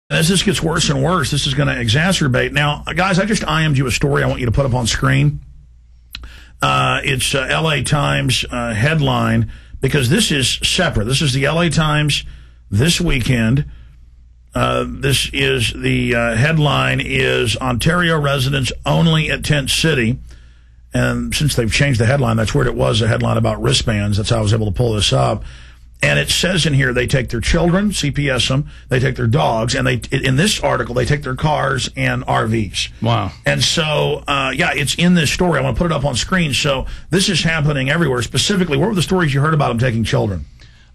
As this gets worse and worse, this is going to exacerbate. Now, guys, I just IM'd you a story I want you to put up on screen. It's LA Times headline, because this is separate. This is the LA Times this weekend. This is the headline is Ontario residents only at Tent City. And since they've changed the headline, that's weird. It was a headline about wristbands. That's how I was able to pull this up. And it says in here they take their children, CPS them, they take their dogs, and in this article, they take their cars and RVs. Wow. And so, yeah, it's in this story. I want to put it up on screen. So this is happening everywhere. Specifically, what were the stories you heard about them taking children?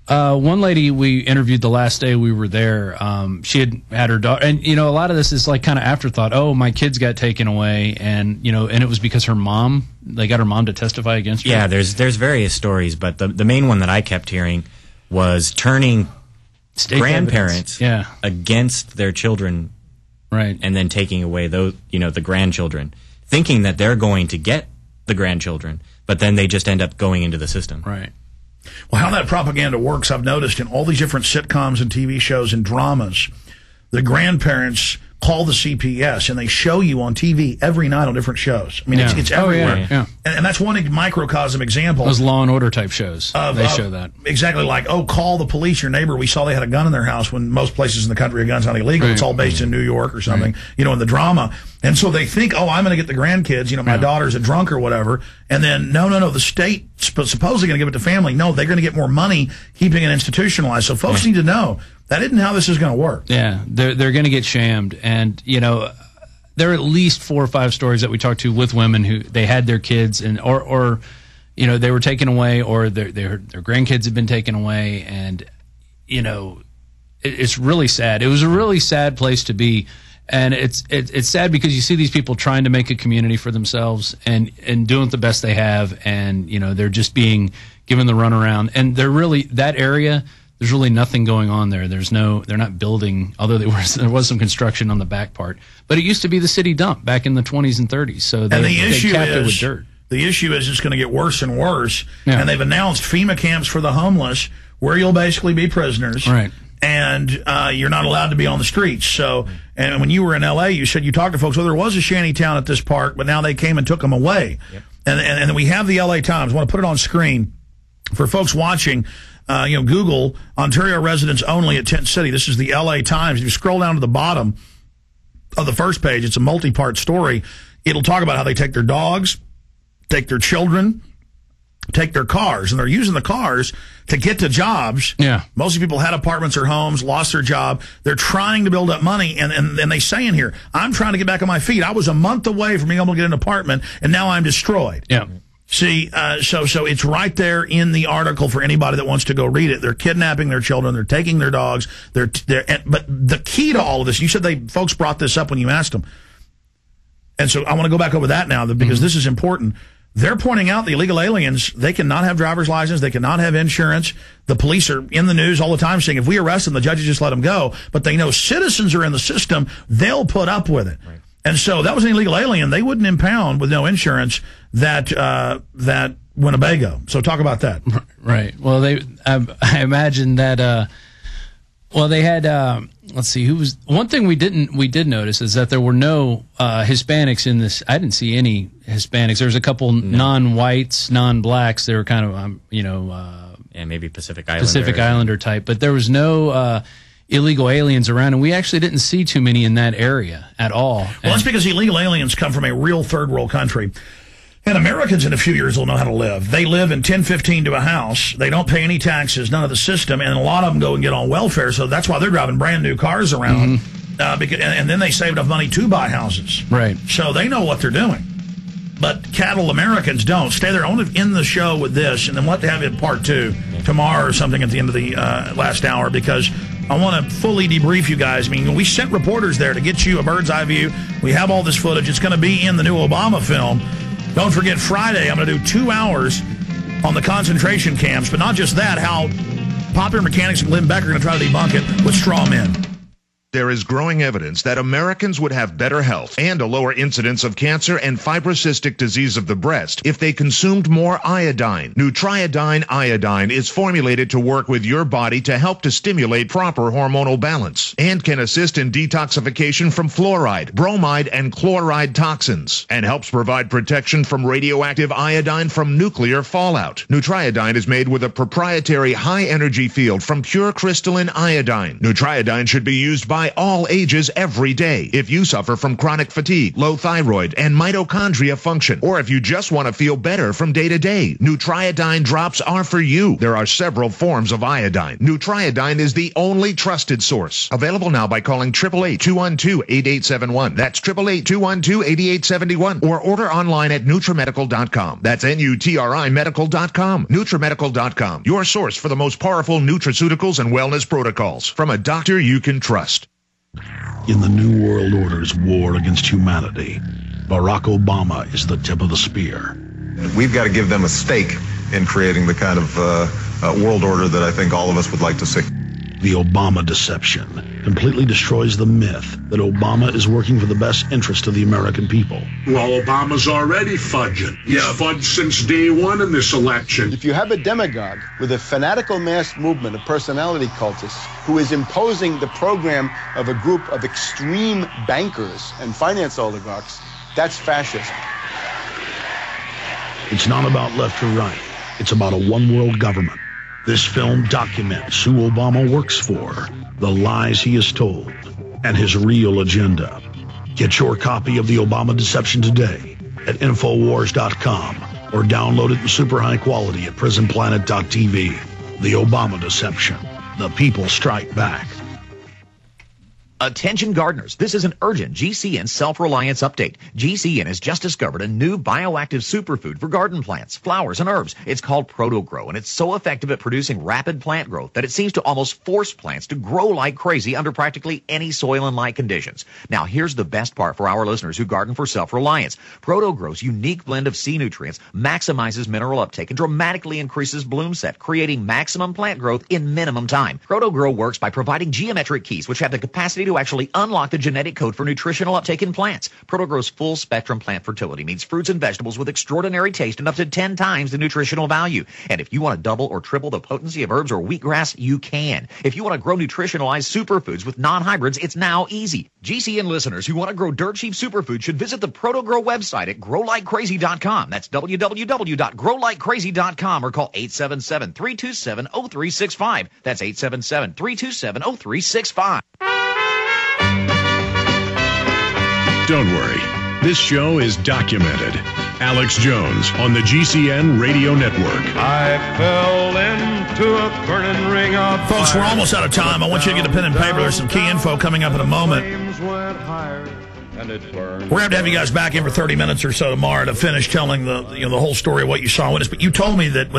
One lady we interviewed the last day we were there, she had her daughter, and, you know, a lot of this is like kind of afterthought. Oh, my kids got taken away, and, you know, and it was because they got her mom to testify against her. Yeah, there's various stories, but the main one that I kept hearing was turning grandparents against their children, right, and then taking away those, you know, the grandchildren, thinking that they're going to get the grandchildren, but then they just end up going into the system. Right. Well, how that propaganda works, I've noticed in all these different sitcoms and TV shows and dramas, the grandparents call the CPS, and they show you on TV every night on different shows. I mean, it's everywhere. Yeah. And that's one microcosm example. Those Law and Order type shows, they show that. Exactly, like, oh, call the police, your neighbor. We saw they had a gun in their house, when most places in the country a gun's not illegal. Right. It's all based in New York or something, you know, in the drama. And so they think, oh, I'm going to get the grandkids, you know, my daughter's a drunk or whatever. And then, no, the state's supposedly going to give it to family. No, they're going to get more money keeping it institutionalized. So folks need to know that isn't how this is going to work. Yeah, they're going to get shammed. And, you know, there are at least 4 or 5 stories that we talked to with women who they had their kids and or you know, they were taken away, or their grandkids had been taken away. And, you know, it's really sad. It was a really sad place to be. And it's sad because you see these people trying to make a community for themselves and doing the best they have, and, you know, they're just being given the runaround. And they're really, that area, there's really nothing going on there. They're not building, although there was some construction on the back part. But it used to be the city dump back in the 20s and 30s. So they capped it with dirt. The issue is it's going to get worse and worse. Yeah. And they've announced FEMA camps for the homeless, where you'll basically be prisoners. Right. And you're not allowed to be on the streets. So, and when you were in L.A., you said you talked to folks. Well, there was a shanty town at this park, but now they came and took them away. Yep. And we have the L.A. Times. I want to put it on screen for folks watching. You know, Google Ontario residents only at Tent City. This is the L.A. Times. If you scroll down to the bottom of the first page, it's a multi-part story. It'll talk about how they take their dogs, take their children, take their cars, and they're using the cars to get to jobs. Yeah. Most people had apartments or homes, lost their job. They're trying to build up money, and they say in here, I'm trying to get back on my feet. I was a month away from being able to get an apartment, and now I'm destroyed. Yeah. See, so it's right there in the article for anybody that wants to go read it. They're kidnapping their children. They're taking their dogs. But the key to all of this, you said folks brought this up when you asked them. And so I want to go back over that now, because this is important. They're pointing out the illegal aliens, they cannot have driver's license, they cannot have insurance. The police are in the news all the time saying if we arrest them, the judges just let them go. But they know citizens are in the system, they'll put up with it. Right. And so that was an illegal alien. They wouldn't impound with no insurance that Winnebago. So talk about that. Right. Well, I imagine that, well, they had, let's see, one thing we did notice is that there were no Hispanics in this. I didn't see any Hispanics. There was a couple non-whites, non-blacks. They were kind of, you know, and maybe Pacific Islander type, but there was no illegal aliens around, and we actually didn't see too many in that area at all. Well, that's because illegal aliens come from a real third world country. And Americans in a few years will know how to live. They live in 10-15 to a house. They don't pay any taxes, none of the system, and a lot of them go and get on welfare. So that's why they're driving brand new cars around. And then they save enough money to buy houses. Right. So they know what they're doing. But cattle Americans don't. Stay there. I want to end the show with this, and then we'll have to have it part 2 tomorrow or something at the end of the last hour, because I want to fully debrief you guys. I mean, we sent reporters there to get you a bird's eye view. We have all this footage. It's going to be in the new Obama film. Don't forget, Friday, I'm going to do 2 hours on the concentration camps. But not just that, how Popular Mechanics and Glenn Beck are going to try to debunk it with straw men. There is growing evidence that Americans would have better health and a lower incidence of cancer and fibrocystic disease of the breast if they consumed more iodine. Nutriodine iodine is formulated to work with your body to help to stimulate proper hormonal balance and can assist in detoxification from fluoride, bromide, and chloride toxins and helps provide protection from radioactive iodine from nuclear fallout. Nutriodine is made with a proprietary high-energy field from pure crystalline iodine. Nutriodine should be used by all ages every day. If you suffer from chronic fatigue, low thyroid, and mitochondria function, or if you just want to feel better from day to day, Nutriodine drops are for you. There are several forms of iodine. Nutriodine is the only trusted source. Available now by calling 888-212-8871. That's 888-212-8871. Or order online at NutriMedical.com. That's NutriMedical.com. NutriMedical.com. Your source for the most powerful nutraceuticals and wellness protocols from a doctor you can trust. In the New World Order's war against humanity, Barack Obama is the tip of the spear. We've got to give them a stake in creating the kind of world order that I think all of us would like to see. The Obama deception completely destroys the myth that Obama is working for the best interest of the American people. Well, Obama's already fudging. He's fudged since day one in this election. If you have a demagogue with a fanatical mass movement of personality cultists who is imposing the program of a group of extreme bankers and finance oligarchs, that's fascism. It's not about left or right. It's about a one-world government. This film documents who Obama works for, the lies he has told, and his real agenda. Get your copy of The Obama Deception today at Infowars.com or download it in super high quality at PrisonPlanet.tv. The Obama Deception. The people strike back. Attention gardeners, this is an urgent GCN self-reliance update. GCN has just discovered a new bioactive superfood for garden plants, flowers, and herbs. It's called ProtoGrow, and it's so effective at producing rapid plant growth that it seems to almost force plants to grow like crazy under practically any soil and light conditions. Now, here's the best part for our listeners who garden for self-reliance. ProtoGrow's unique blend of C nutrients maximizes mineral uptake and dramatically increases bloom set, creating maximum plant growth in minimum time. ProtoGrow works by providing geometric keys which have the capacity to actually unlock the genetic code for nutritional uptake in plants. ProtoGrow's full spectrum plant fertility means fruits and vegetables with extraordinary taste and up to 10 times the nutritional value. And if you want to double or triple the potency of herbs or wheatgrass, you can. If you want to grow nutritionalized superfoods with non-hybrids, it's now easy. GCN listeners who want to grow dirt cheap superfoods should visit the ProtoGrow website at growlikecrazy.com. That's www.growlikecrazy.com or call 877-327-0365. That's 877-327-0365. Don't worry. This show is documented. Alex Jones on the GCN Radio Network. I fell into a burning ring of fire. Folks, we're almost out of time. I want you to get a pen and paper. There's some key info coming up in a moment. We're going to have you guys back in for 30 minutes or so tomorrow to finish telling the whole story of what you saw and witnessed. But you told me that